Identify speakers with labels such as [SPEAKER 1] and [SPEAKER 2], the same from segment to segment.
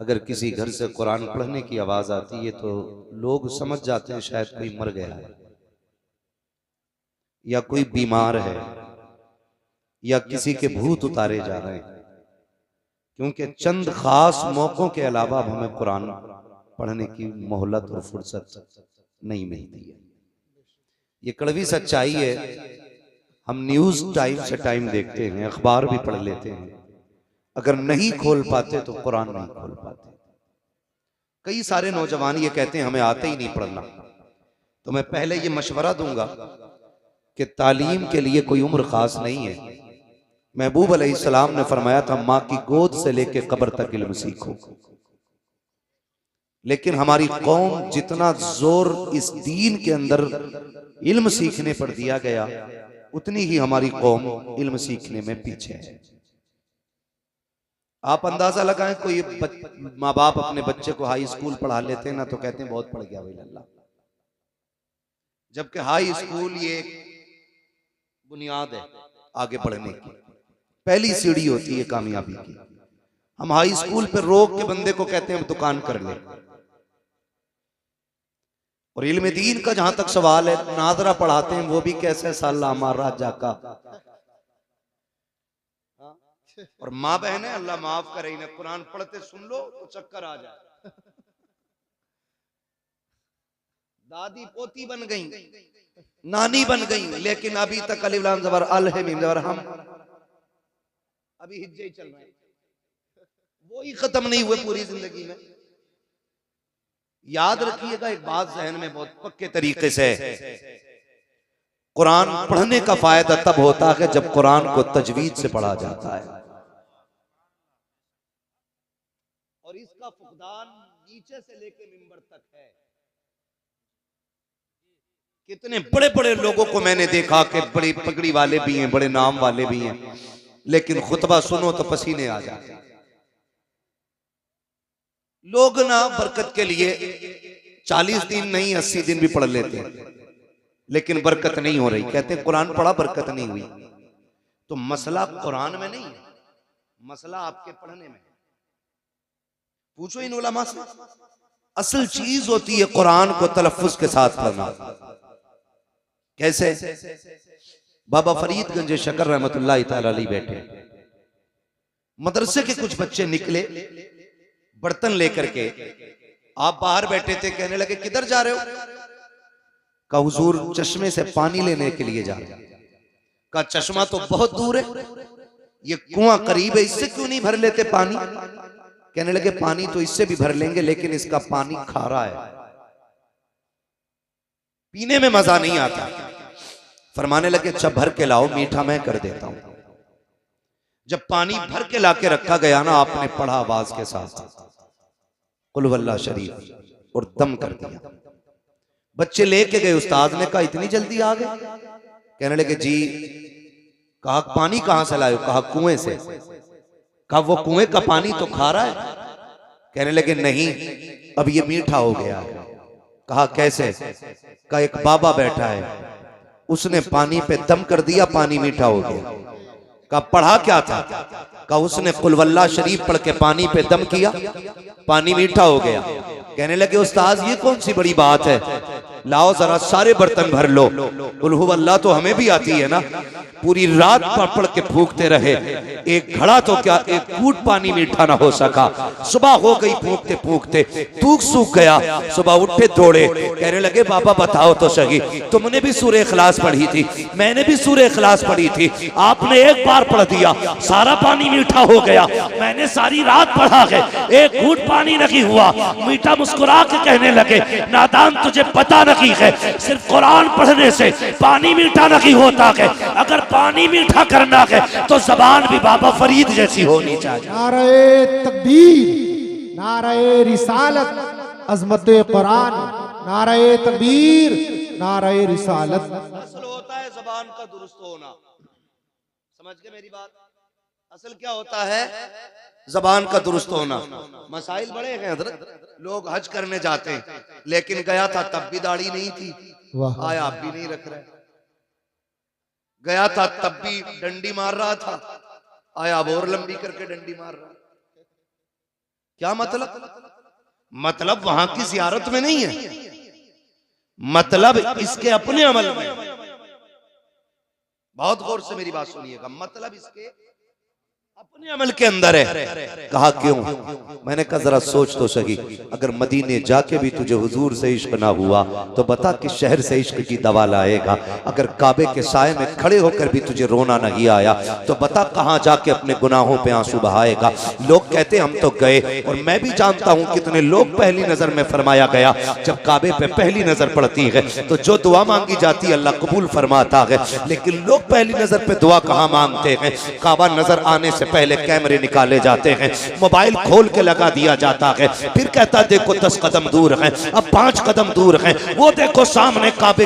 [SPEAKER 1] अगर किसी घर से कुरान पढ़ने की आवाज आती है तो लोग समझ जाते हैं शायद कोई मर गया है या कोई बीमार है या किसी के भूत उतारे जा रहे हैं, क्योंकि चंद खास मौकों के अलावा अब हमें कुरान पढ़ने की मोहलत और फुर्सत नहीं मिलती है। ये कड़वी सच्चाई है। हम न्यूज टाइम से टाइम देखते हैं, अखबार भी पढ़ लेते हैं, अगर नहीं खोल पाते तो कुरान नहीं खोल पाते। कई सारे नौजवान ये कहते हैं हमें आते ही नहीं पढ़ना। तो मैं पहले ये मशवरा दूंगा कि तालीम के लिए कोई उम्र खास नहीं है। महबूब अलैहिस्सलाम ने फरमाया था माँ की गोद से लेके कब्र तक इल्म सीखो। लेकिन हमारी कौम जितना जोर इस दीन के अंदर इल्म सीखने पर दिया गया, उतनी ही हमारी कौम इल्म सीखने में पीछे है। आप अंदाजा लगाएं, कोई माँ बाप अपने बच्चे को हाई स्कूल पढ़ा लेते हैं ना तो कहते हैं बहुत पढ़ गया भाई अल्लाह, जबकि हाई स्कूल ये बुनियाद है आगे बढ़ने की, पहली सीढ़ी होती है कामयाबी की। हम हाई स्कूल पे रोक के बंदे को कहते हैं दुकान कर ले। और इल्म दीन का जहां तक सवाल है, नादरा पढ़ाते हैं वो भी कैसे साला हमारा जाका। और माँ बहने अल्लाह माफ करे, इन्हें कुरान पढ़ते सुन लो तो चक्कर आ जाए। दादी पोती बन गई, नानी बन गई, लेकिन अभी तक अलिफ लाम ज़बर अल है मीम ज़बर हम अभी हिज्जे ही चल रहे हैं, वो ही खत्म नहीं हुए पूरी जिंदगी में। याद रखिएगा एक बात जहन में बहुत पक्के तरीके से, कुरान पढ़ने का फायदा तब होता है जब कुरान को तजवीद से पढ़ा जाता है। और इसका फुकदान नीचे से लेके मिंबर तक है। कितने बड़े बड़े लोगों को मैंने देखा कि बड़ी पगड़ी वाले भी हैं, बड़े नाम वाले भी हैं, लेकिन खुतबा सुनो तो पसीने आ जाते हैं। लोग ना बरकत के लिए 40 दिन नहीं 80 दिन भी पढ़ लेते हैं, लेकिन बरकत नहीं हो रही। कहते हैं कुरान पढ़ा बरकत नहीं हुई। तो मसला कुरान में नहीं है, मसला आपके पढ़ने में है। पूछो इन उलमा से। असल चीज होती है कुरान को तलफ्फुज के साथ पढ़ना। कैसे? बाबा फरीदगंज शकर रहमतुल्लाह तआला अलैह बैठे, मदरसे के कुछ बच्चे निकले बर्तन लेकर के। आप बाहर बैठे थे, कहने लगे किधर जा रहे हो? कहा हुजूर चश्मे से पानी लेने के लिए जा रहे हैं। कहा चश्मा तो बहुत दूर है, ये कुआं करीब है, इससे क्यों नहीं भर लेते पानी? कहने लगे पानी तो इससे भी भर लेंगे, लेकिन इसका पानी खारा है, पीने में मजा नहीं आता। फरमाने लगे अच्छा भर के लाओ, मीठा मैं कर देता हूं। जब पानी भर के लाके रखा गया ना, आपने पढ़ा आवाज के साथ कुल वल्लाह शरीफ और दम कर दिया। बच्चे लेके गए, उस्ताद ने कहा इतनी जल्दी आ गए? कहने लगे जी। कहा पानी कहां से लाए? कहा कुएं से। कहा वो कुएं का पानी तो खारा है? कहने लगे नहीं, अब ये मीठा हो गया है। कहा कैसे? कहा एक बाबा बैठा है, उसने पानी पे दम कर दिया, पानी मीठा हो गया। कहा पढ़ा क्या था? कहा उसने कुल वल्लाह शरीफ पढ़ के पानी पे दम किया, पानी मीठा हो गया। कहने लगे उस्ताद ये कौन सी बड़ी बात है, लाओ जरा सारे बर्तन भर लो। कुल हुवल्लाह तो हमें भी आती है ना। पूरी रात पढ़ के फूकते रहे, एक घड़ा तो क्या एक कूट पानी मीठा ना हो सका। सुबह हो गई फूकते फूकते, थूक सूख गया। सुबह उठे दौड़े, कहने लगे बाबा बताओ तो सही, तुमने भी सूरह इखलास पढ़ी थी, मैंने भी सूरह इखलास पढ़ी थी, आपने एक बार पढ़ दिया सारा पानी मीठा हो गया, मैंने सारी रात पढ़ा है एक घूट पानी नहीं हुआ। मीठा मुस्कुरा के कहने लगे नादान तुझे पता नहीं है, सिर्फ कुरान पढ़ने से पानी मीठा नहीं होता है। अगर पानी मीठा करना है तो जबान भी बाबा फरीद जैसी होनी चाहिए।
[SPEAKER 2] नारे तकबीर, नारे रिसालत, अजमत कुरान, नारे तकबीर, नारे रिसालत।
[SPEAKER 1] असल होता है जबान का दुरुस्त होना। समझ गए मेरी बात? असल क्या होता है? जबान का दुरुस्त होना। मसाइल बड़े हैं हजरत। लोग हज करने जाते हैं, लेकिन गया था तब भी दाढ़ी नहीं थी, आया आप भी नहीं रख रहे। गया था तब भी डंडी मार रहा था, आया अब और लंबी करके डंडी मार रहा। क्या मतलब वहां की जियारत में नहीं है, मतलब इसके अपने अमल में। बहुत गौर से मेरी बात सुनिएगा, मतलब इसके अपने अमल के अंदर है। कहा क्यों? मैंने कहा जरा सोच तो सही, अगर मदीने जाके भी तुझे हुजूर से इश्क ना हुआ तो बता कि शहर से इश्क की दवा लाएगा। अगर काबे के साए में खड़े होकर भी तुझे रोना नहीं आया तो बता कहां जाके अपने गुनाहों पे आंसू बहाएगा। लोग कहते हम तो गए, और मैं भी जानता हूं कितने लोग पहली नजर में फरमाया गया जब काबे पे पहली नजर पड़ती है तो जो दुआ मांगी जाती है अल्लाह कबूल फरमाता है, लेकिन लोग पहली नजर पे दुआ कहां मांगते हैं। काबा नजर आने से पहले कैमरे निकाले जाते हैं, मोबाइल खोल के लगा दिया जाता है, फिर कहता देखो 10 कदम दूर है, अब 5 कदम दूर है, वो देखो सामने काबे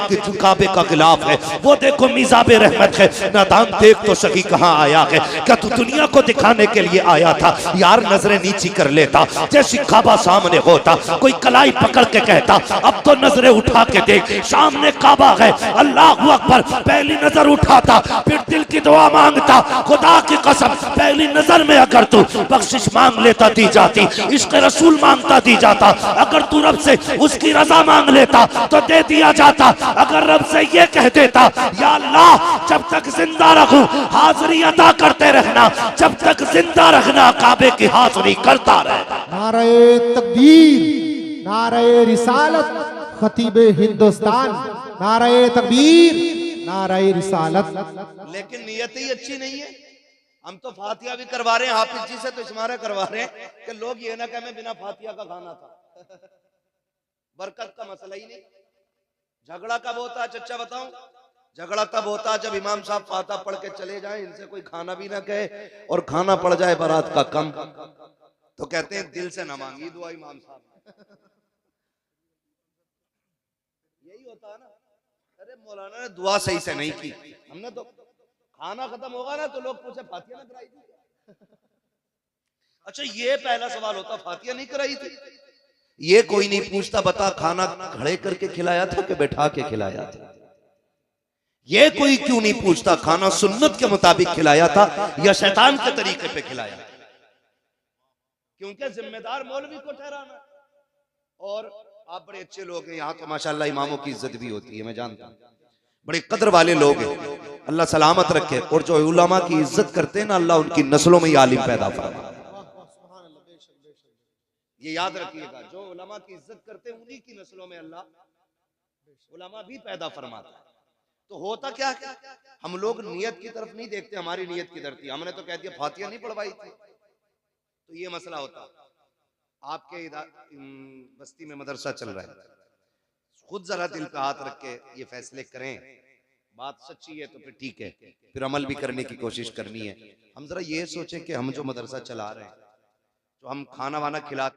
[SPEAKER 1] का गिलाफ है, वो देखो मिजाबे रहमत है। नादान देख तो सही कहां आया है, क्या तू दुनिया को दिखाने के लिए आया था? यार नजरें नीची कर लेता, जैसी काबा सामने होता कोई कलाई पकड़ के कहता अब तो नजरें उठा के देख, सामने काबा है, अल्लाह अकबर। पहली नजर उठाता, फिर दिल की दुआ मांगता, खुदा की कसम पहली नजर में अगर तू बख्शिश मांग लेता दी जाती, इश्क रसूल मांगता दी जाता, अगर तू रब से उसकी रजा मांग लेता तो दे दिया जाता। अगर रब से ये कह देता या अल्लाह जब तक जिंदा रहूं हाजिरी अदा करते रहना, जब तक जिंदा रहना काबे की हाजिरी करता रहना।
[SPEAKER 2] नारे तकबीर, नारे रिसालत, खतीबे हिंदुस्तान, नारे तकबीर, नारे रिसालत।
[SPEAKER 1] लेकिन नियत ही अच्छी नहीं है। हम तो फातिया भी करवा रहे हैं, हाफिज जी से तो इस्मारा करवा रहे हैं कि लोग ये ना कहें बिना फातिया का खाना था। बरकत का मसला ही नहीं। झगड़ा कब होता है चच्चा बताऊं? झगड़ा तब होता है जब इमाम साहब फातिहा पढ़ के चले जाएं, इनसे कोई खाना भी ना कहे, और खाना पड़ जाए बारात का कम, तो कहते हैं दिल से ना मांगी दुआ इमाम साहब। यही होता है ना। अरे मौलाना ने दुआ सही से नहीं की, हमने तो खाना खत्म होगा ना तो लोग पूछे फातिया ना कराई थी। अच्छा ये पहला सवाल होता, फातिया नहीं कराई थी? ये कोई नहीं पूछता बता खाना खड़े करके खिलाया था कि बैठा के खिलाया था? ये कोई क्यों नहीं पूछता खाना सुन्नत के मुताबिक खिलाया था या शैतान के तरीके पे खिलाया? क्योंकि जिम्मेदार मौलवी को ठहराना। और आप बड़े अच्छे लोग हैं यहाँ तो माशाल्लाह इमामों की इज्जत भी होती है, मैं जानता हूँ, बड़े कदर वाले लोग हैं, अल्लाह सलामत रखे। और जो उलमा की इज्जत करते हैं ना अल्लाह उनकी नस्लों में आलिम पैदा फरमा। ये याद रखिएगा, जो उलमा की इज्जत करते हैं उन्हीं की नस्लों में अल्लाह उलमा भी पैदा फरमाता है। तो होता क्या है, हम लोग नियत की तरफ नहीं देखते, हमारी नियत किधर थी, हमने तो कह दिया फातिया नहीं पढ़वाई थी, तो ये मसला होता। आपके बस्ती में मदरसा चल रहा है, खुद जरा दिल पे हाथ रख के ये फैसले करें, बात सच्ची है तो फिर ठीक है, फिर अमल भी करने की कोशिश करनी है। हम जरा ये सोचें कि हम जो मदरसा चला रहे हैं, जो हम खाना वाना खिलाते